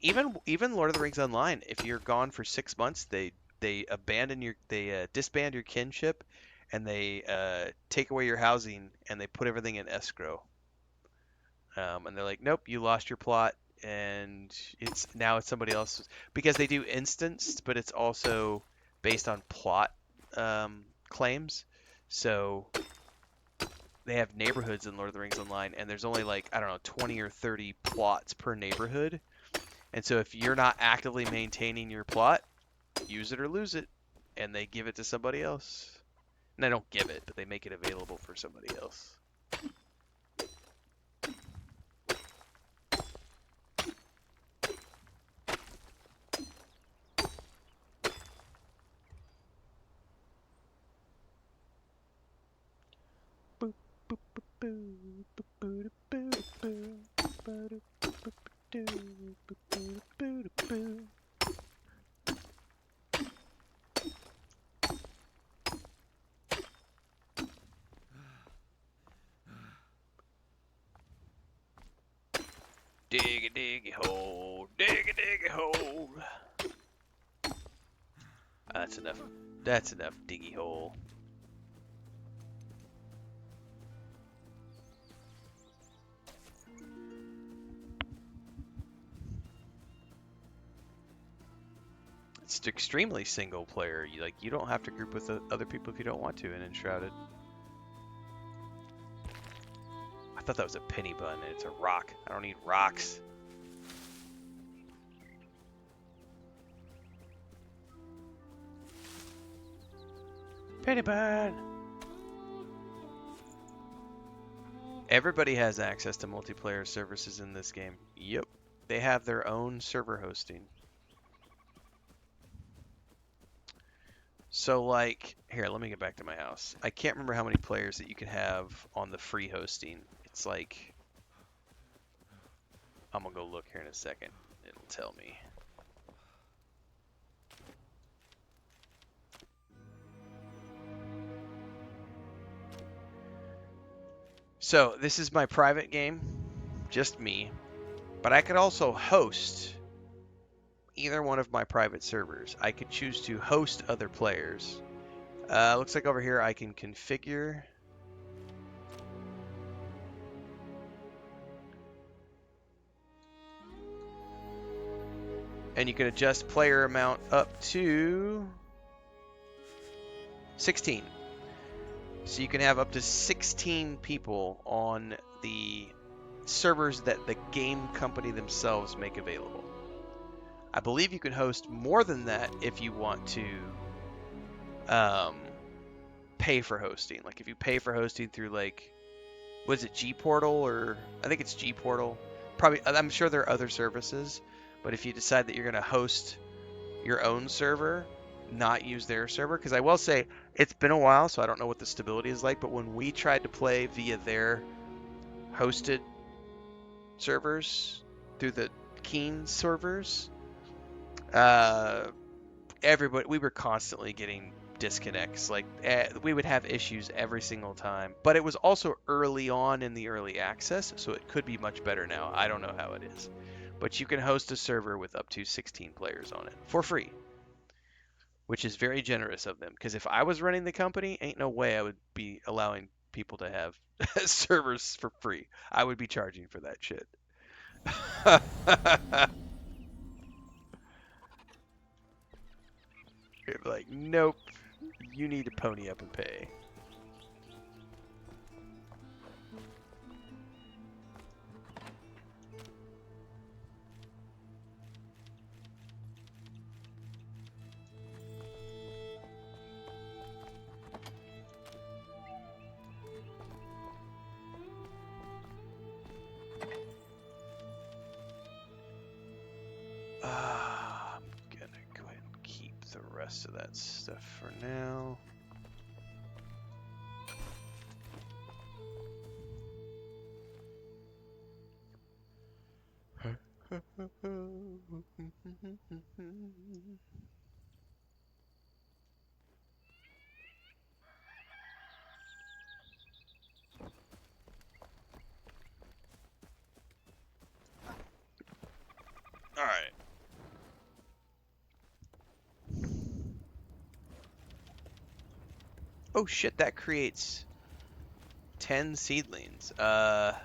even Lord of the Rings Online, if you're gone for 6 months, they disband your kinship, and they take away your housing, and they put everything in escrow. And they're like, nope, you lost your plot, and it's somebody else's, because they do instanced, but it's also based on plot claims. So they have neighborhoods in Lord of the Rings Online, and there's only like, I don't know, 20 or 30 plots per neighborhood. And so if you're not actively maintaining your plot, use it or lose it, and they give it to somebody else. And they don't give it, but they make it available for somebody else. Dig a diggy hole, dig a diggy hole. That's enough. That's enough diggy hole. It's extremely single player. You don't have to group with other people if you don't want to in Enshrouded. I thought that was a penny bun, and it's a rock. I don't need rocks. Penny bun! Everybody has access to multiplayer services in this game. Yep. They have their own server hosting. So like, here, let me get back to my house. I can't remember how many players that you can have on the free hosting. It's like, I'm gonna go look here in a second. It'll tell me. So this is my private game, just me, but I could also host either one of my private servers. I could choose to host other players. Looks like over here I can configure. And you can adjust player amount up to 16. So you can have up to 16 people on the servers that the game company themselves make available. I believe you can host more than that if you want to pay for hosting. Like if you pay for hosting through like, what is it, G Portal, or I think it's G Portal. Probably, I'm sure there are other services, but if you decide that you're going to host your own server, not use their server, because I will say it's been a while, so I don't know what the stability is like, but when we tried to play via their hosted servers through the Keen servers, everybody, we were constantly getting disconnects. Like we would have issues every single time, but it was also early on in the early access, so it could be much better now. I don't know how it is, but you can host a server with up to 16 players on it for free, which is very generous of them, because if I was running the company, ain't no way I would be allowing people to have servers for free. I would be charging for that shit. Like, nope, you need to pony up and pay. I'm gonna go ahead and keep the rest of that stuff for now. All right. Oh shit, that creates 10 seedlings. I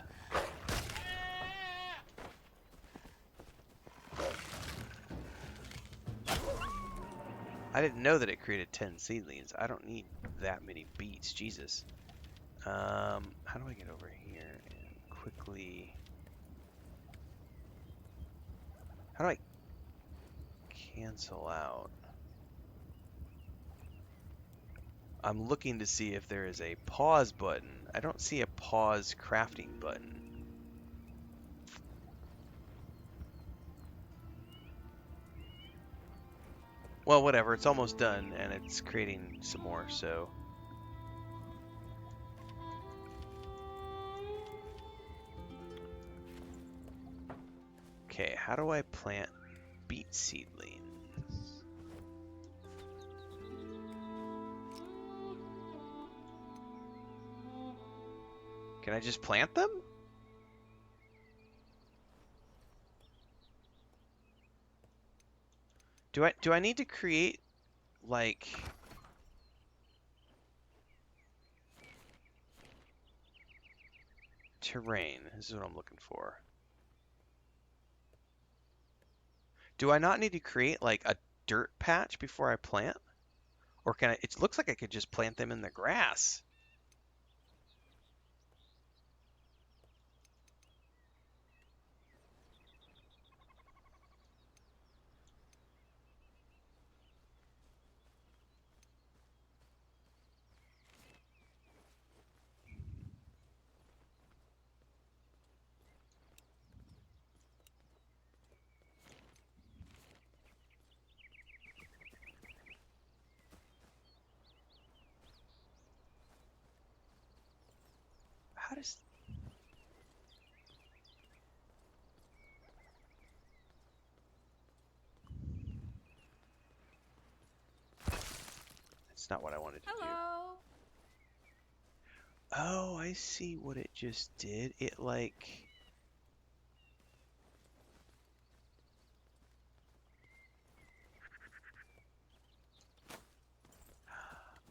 didn't know that it created 10 seedlings. I don't need that many beets. Jesus. How do I get over here and quickly... How do I cancel out? I'm looking to see if there is a pause button. I don't see a pause crafting button. Well, whatever. It's almost done, and it's creating some more, so... Okay, how do I plant beet seedlings? Can I just plant them? Do I need to create, like... terrain? This is what I'm looking for. Do I not need to create, like, a dirt patch before I plant? Or can I... It looks like I could just plant them in the grass. How does... That's not what I wanted to do. Oh, I see what it just did. It, like...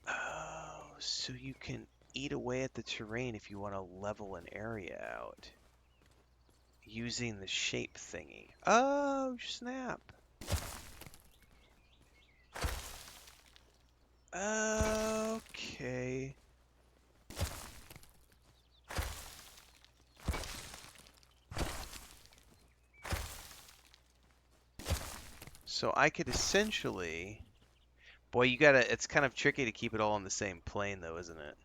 Oh, so you can eat away at the terrain if you want to level an area out. Using the shape thingy. Oh, snap. Okay. So I could essentially... Boy, you gotta... It's kind of tricky to keep it all on the same plane, though, isn't it?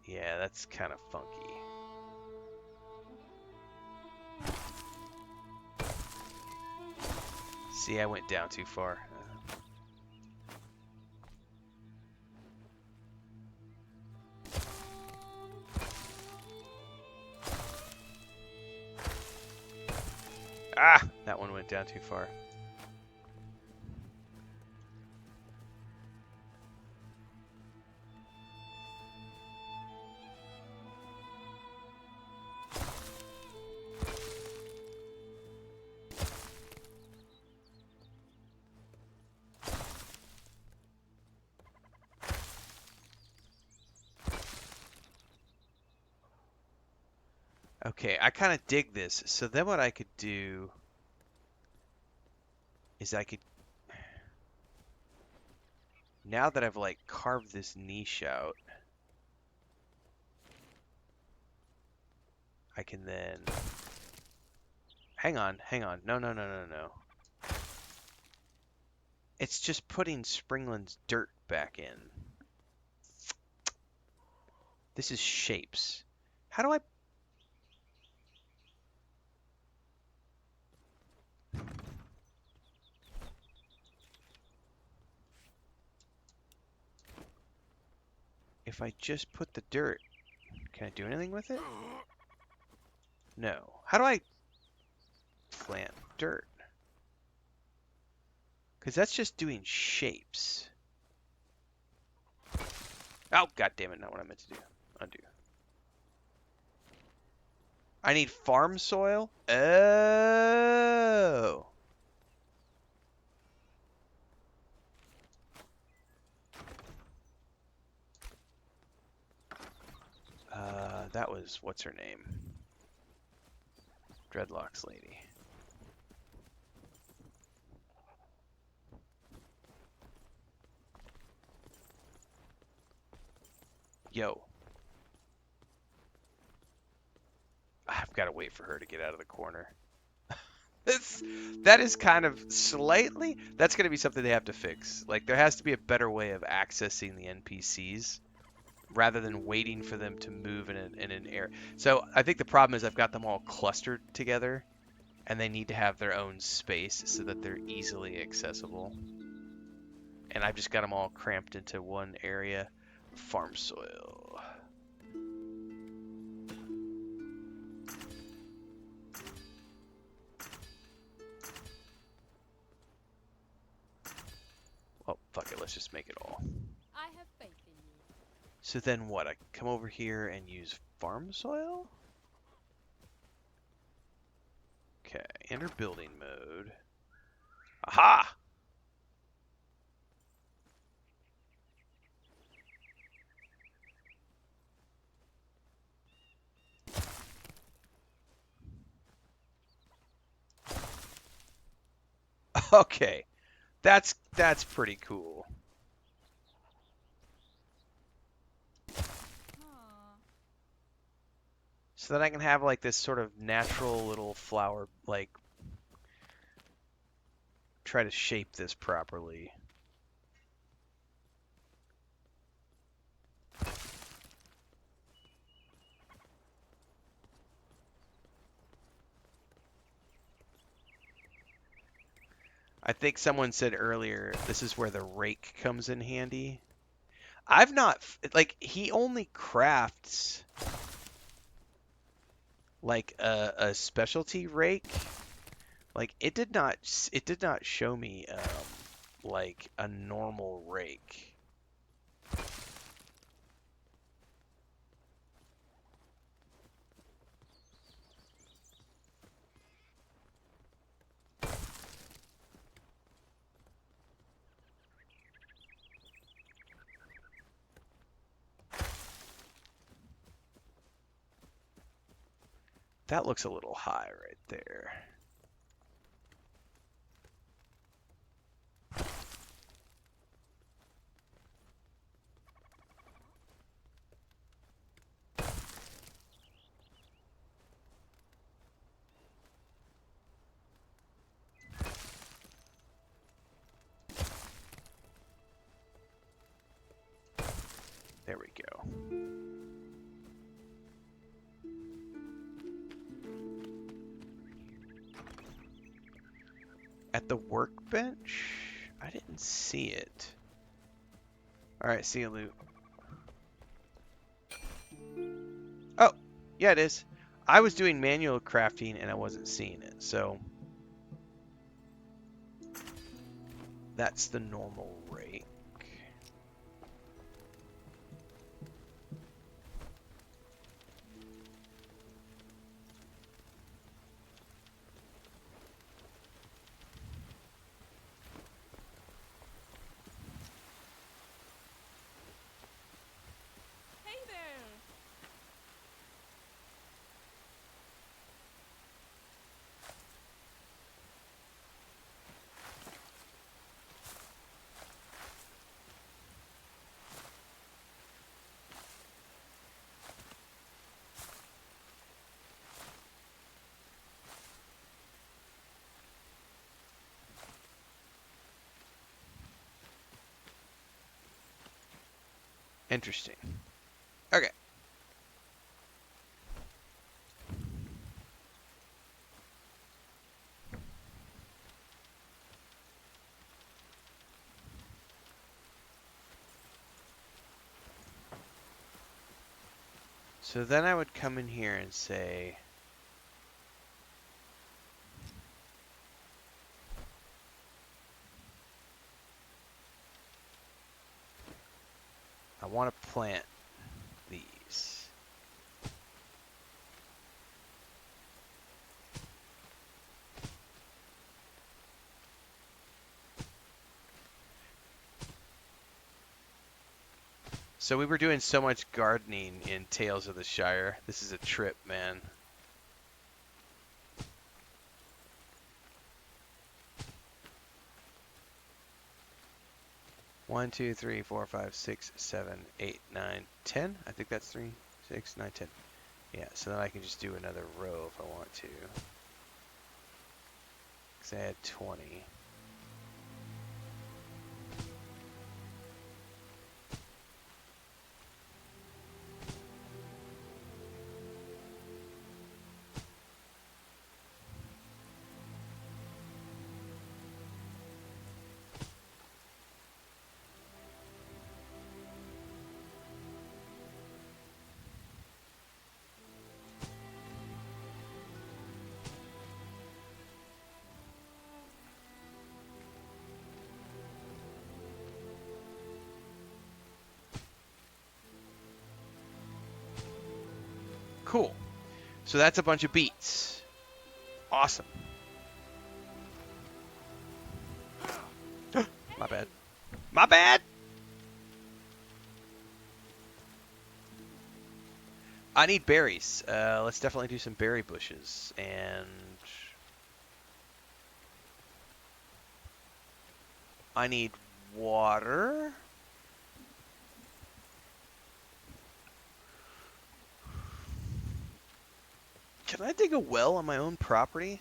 Yeah, that's kind of funky. See, I went down too far. Ah! That one went down too far. Okay, I kind of dig this. So then what I could do is I could... Now that I've, like, carved this niche out, I can then... Hang on. No. It's just putting Springland's dirt back in. This is shapes. How do I... If I just put the dirt, can I do anything with it? No. How do I plant dirt? Because that's just doing shapes. Oh, god damn it, not what I meant to do. Undo. I need farm soil? Oh. That was, what's her name? Dreadlocks lady. Yo. I've got to wait for her to get out of the corner. That is kind of slightly, that's going to be something they have to fix. Like, there has to be a better way of accessing the NPCs rather than waiting for them to move in an area. So I think the problem is I've got them all clustered together, and they need to have their own space so that they're easily accessible. And I've just got them all cramped into one area. Farm soil. Well, fuck it, let's just make it all. I have faith in you. So then what? I come over here and use farm soil? Okay, enter building mode. Aha! Okay, that's pretty cool. So that I can have like this sort of natural little flower, like try to shape this properly. I think someone said earlier this is where the rake comes in handy. I've not, like, he only crafts like a specialty rake. Like, it did not show me like a normal rake. That looks a little high right there. There we go. At the workbench? I didn't see it. Alright, see you, Luke. Oh, yeah, it is. I was doing manual crafting and I wasn't seeing it, so that's the normal rake. Hey there! Interesting. Okay. So then I would come in here and say, I want to plant these. So we were doing so much gardening in Tales of the Shire. This is a trip, man. One, two, three, four, five, six, 7, 8, 9, 10. I think that's 3, 6, 9, 10. Yeah, so then I can just do another row if I want to. Because I had 20. Cool. So that's a bunch of beets. Awesome. My bad. My bad! I need berries. Let's definitely do some berry bushes. And I need water. Can I dig a well on my own property?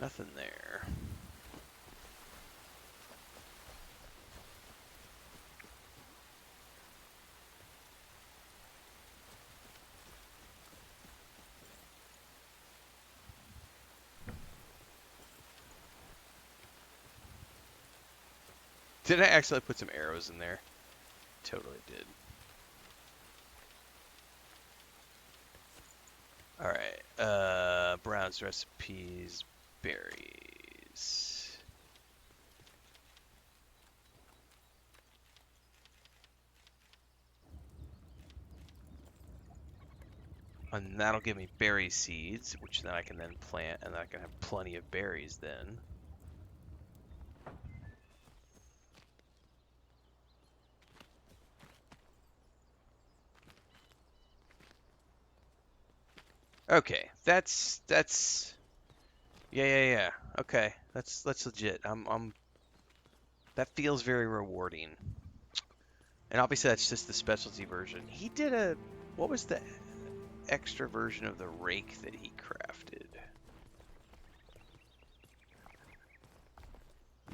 Nothing there. Did I actually put some arrows in there? Totally did. Alright, Brown's recipes, berries. And that'll give me berry seeds, which then I can then plant, and I can have plenty of berries then. Okay, that's yeah. Okay, that's legit. That feels very rewarding. And obviously that's just the specialty version. He did a what was the extra version of the rake that he crafted?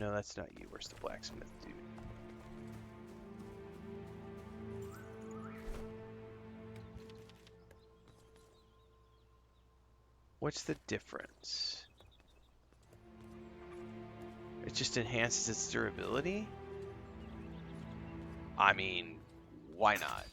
No, that's not you. Where's the blacksmith dude? What's the difference? It just enhances its durability? I mean, why not?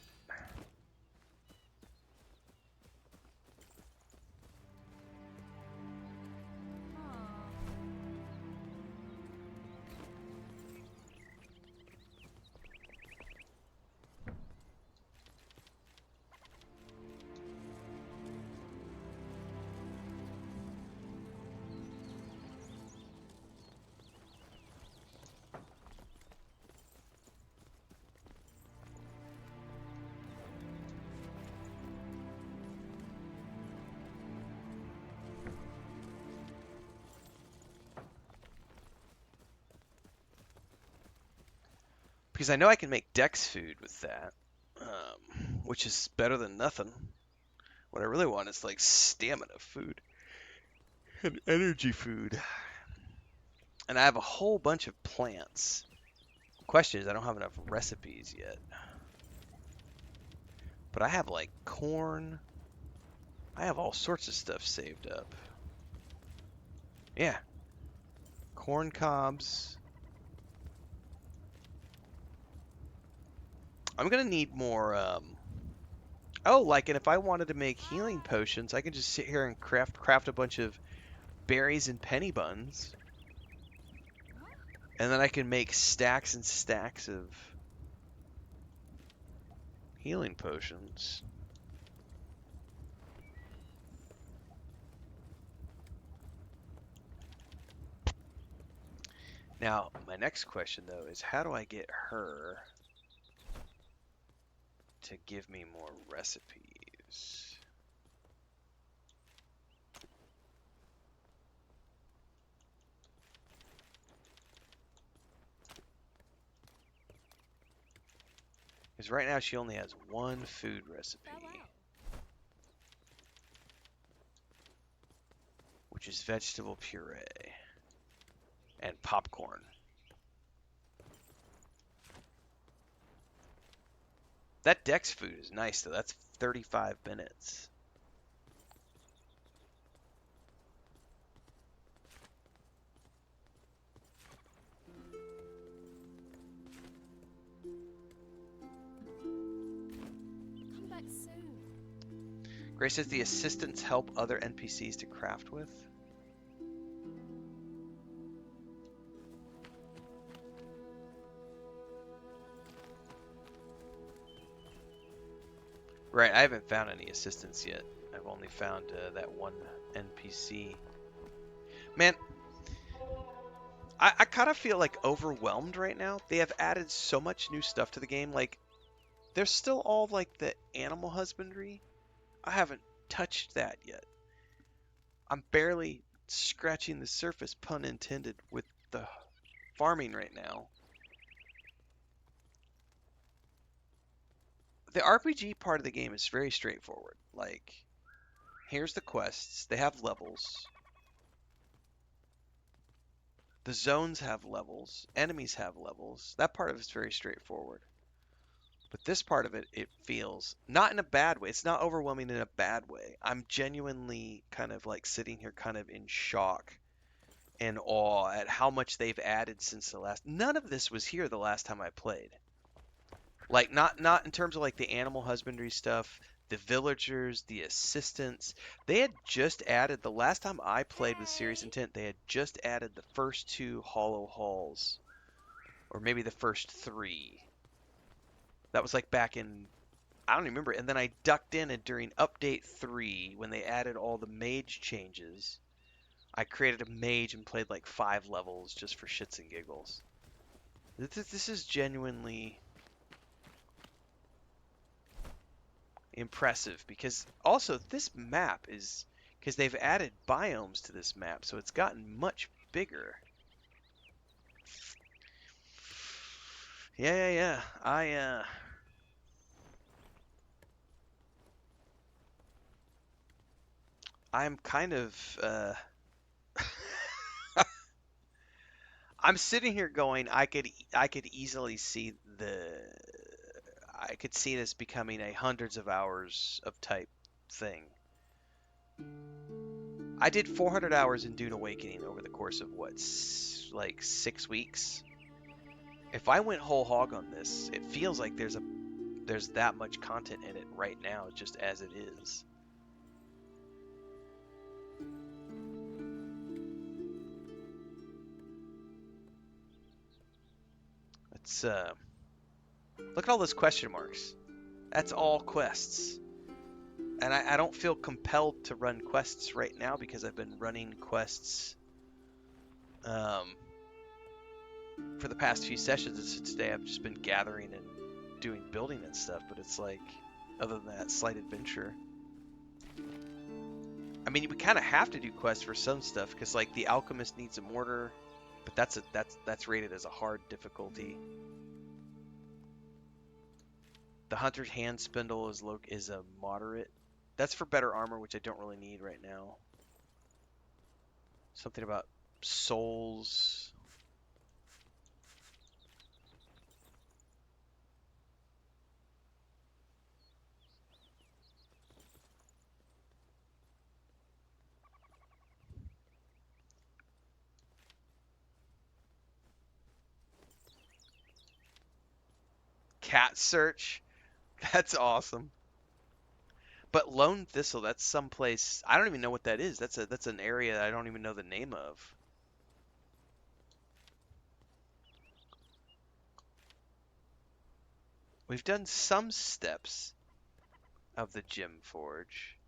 Because I know I can make Dex food with that, which is better than nothing. What I really want is like stamina food and energy food. And I have a whole bunch of plants. Question is, I don't have enough recipes yet. But I have like corn. I have all sorts of stuff saved up. Yeah. Corn cobs. I'm gonna need more. Oh, like, and if I wanted to make healing potions, I can just sit here and craft a bunch of berries and penny buns, and then I can make stacks and stacks of healing potions. Now, my next question though is how do I get her to give me more recipes? Because right now she only has one food recipe, which is vegetable puree and popcorn. That Dex food is nice though. That's 35 minutes. Come back soon. Grace says the assistants help other NPCs to craft with. Right, I haven't found any assistants yet. I've only found that one NPC. Man, I kind of feel like overwhelmed right now. They have added so much new stuff to the game. Like, there's still all like the animal husbandry. I haven't touched that yet. I'm barely scratching the surface, pun intended, with the farming right now. The RPG part of the game is very straightforward. Like, here's the quests. They have levels. The zones have levels. Enemies have levels. That part of it's very straightforward. But this part of it, it feels not in a bad way. It's not overwhelming in a bad way. I'm genuinely kind of like sitting here kind of in shock and awe at how much they've added since the last. None of this was here the last time I played. Like not in terms of like the animal husbandry stuff, the villagers, the assistants. They had just added the last time I played with Serious Intent, they had just added the first two hollow halls, or maybe the first three. That was like back in I don't even remember. And then I ducked in and during update 3 when they added all the mage changes, I created a mage and played like 5 levels just for shits and giggles. This is genuinely impressive because also this map is because they've added biomes to this map, so it's gotten much bigger. Yeah. I'm kind of I'm sitting here going I could easily see I could see this becoming a hundreds of hours of type thing. I did 400 hours in Dune Awakening over the course of what, like 6 weeks. If I went whole hog on this, it feels like there's that much content in it right now, just as it is. Let's look at all those question marks. That's all quests. And I don't feel compelled to run quests right now because I've been running quests for the past few sessions. Today I've just been gathering and doing building and stuff, but it's like, other than that, slight adventure. I mean, we kind of have to do quests for some stuff because like the alchemist needs a mortar, but that's rated as a hard difficulty. The hunter's hand spindle is a moderate. That's for better armor, which I don't really need right now. Something about souls. cat search. That's awesome. But Lone Thistle, that's someplace I don't even know what that is. That's an area I don't even know the name of. We've done some steps of the Gem Forge,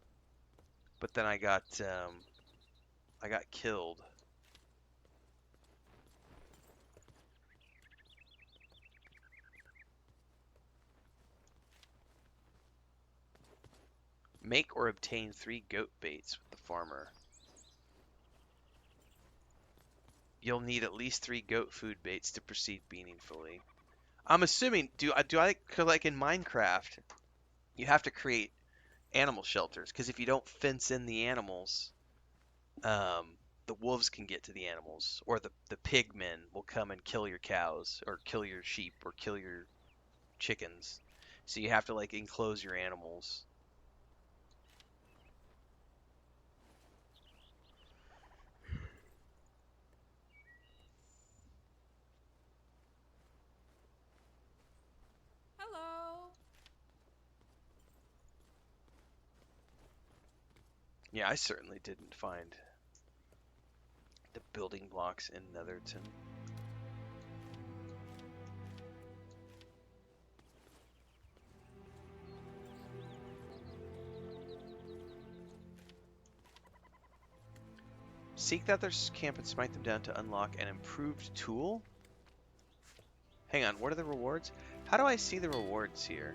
but then I got killed. Make or obtain 3 goat baits with the farmer. You'll need at least 3 goat food baits to proceed meaningfully. I'm assuming, like in Minecraft, you have to create animal shelters, because if you don't fence in the animals, the wolves can get to the animals, or the pigmen will come and kill your cows, or kill your sheep, or kill your chickens. So you have to like enclose your animals. Hello. Yeah, I certainly didn't find the building blocks in Netherton. Seek the other's camp and smite them down to unlock an improved tool? Hang on, what are the rewards? How do I see the rewards here?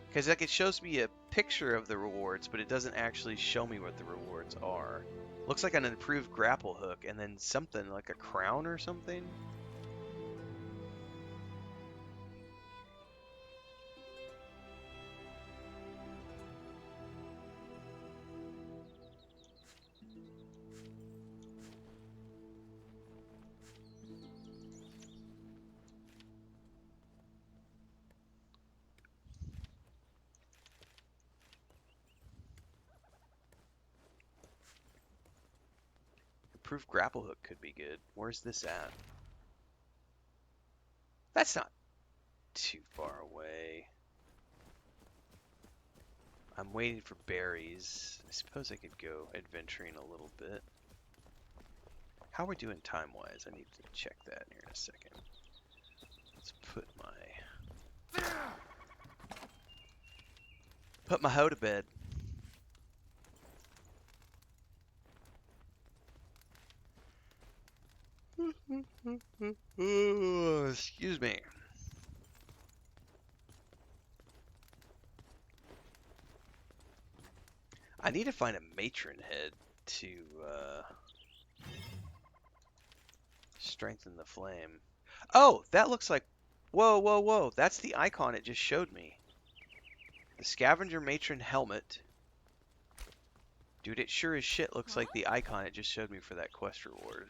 Because like it shows me a picture of the rewards, but it doesn't actually show me what the rewards are. Looks like an improved grapple hook and then something like a crown or something. Improved grapple hook could be good. Where's this at? That's not too far away. I'm waiting for berries. I suppose I could go adventuring a little bit. How are we doing time-wise? I need to check that here in a second. Let's put my hoe to bed. Excuse me. I need to find a matron head to strengthen the flame. Oh, that looks like... Whoa, whoa, whoa. That's the icon it just showed me. The scavenger matron helmet. Dude, it sure as shit looks like the icon it just showed me for that quest reward.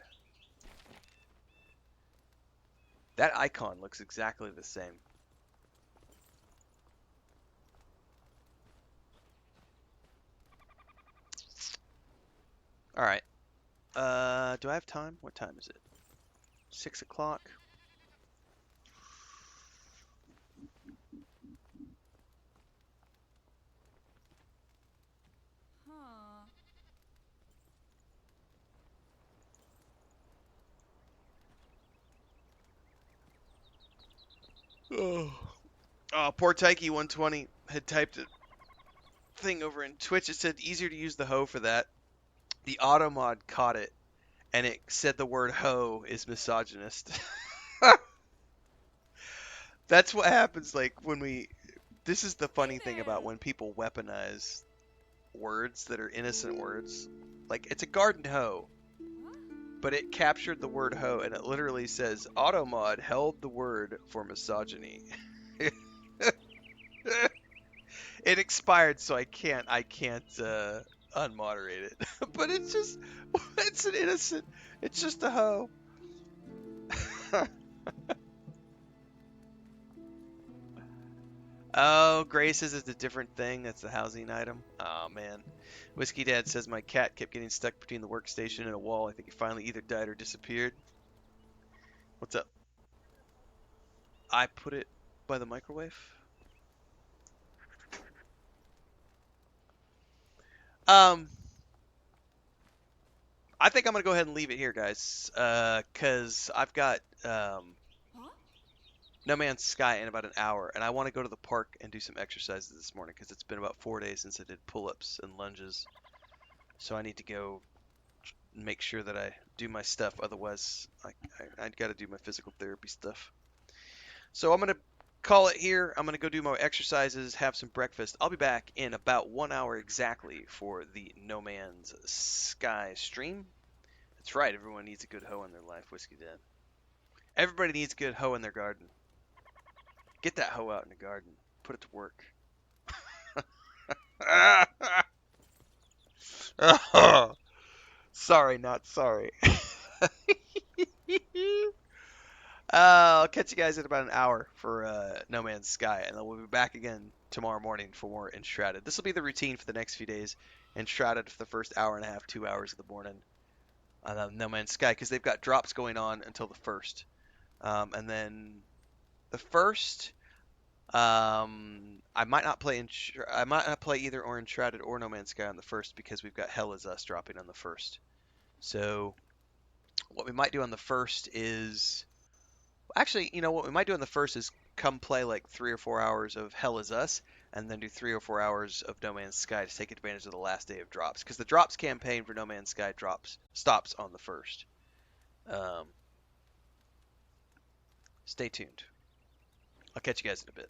That icon looks exactly the same. Alright. Do I have time? What time is it? 6 o'clock? Huh. Oh. Oh, poor Taiki120 had typed a thing over in Twitch. It said easier to use the hoe for that. The auto mod caught it, and it said the word hoe is misogynist. That's what happens, like, when we... This is the Hey funny thing about there. when people weaponize words that are innocent words. Like, it's a garden hoe, What? but it captured the word hoe, and it literally says, Automod held the word for misogyny. It expired, so I can't unmoderate it. But it's just, it's an innocent, it's just a hoe. Oh, Grace's is a different thing. That's the housing item. Oh man. Whiskey Dad says my cat kept getting stuck between the workstation and a wall. I think he finally either died or disappeared. What's up? I put it by the microwave. Um, I think I'm gonna go ahead and leave it here, guys. 'Cause I've got What? No Man's Sky in about an hour, and I want to go to the park and do some exercises this morning because it's been about 4 days since I did pull-ups and lunges. So I need to go make sure that I do my stuff. Otherwise, I got to do my physical therapy stuff. So I'm gonna call it here. I'm gonna go do my exercises, have some breakfast. I'll be back in about 1 hour exactly for the No Man's Sky stream. That's right. Everyone needs a good hoe in their life. Whiskey Dad. Everybody needs a good hoe in their garden. Get that hoe out in the garden. Put it to work. Sorry, not sorry. I'll catch you guys in about an hour for No Man's Sky, and then we'll be back again tomorrow morning for more Enshrouded. This will be the routine for the next few days. Enshrouded for the first hour and a half, 2 hours of the morning on No Man's Sky, because they've got drops going on until the first. And then the first, I might not play I might not play either or Enshrouded or No Man's Sky on the first because we've got Hell Is Us dropping on the first. So what we might do on the first is actually, what we might do on the first is come play like 3 or 4 hours of Hell Is Us, and then do 3 or 4 hours of No Man's Sky to take advantage of the last day of drops. Because the drops campaign for No Man's Sky stops on the first. Um, Stay tuned. I'll catch you guys in a bit.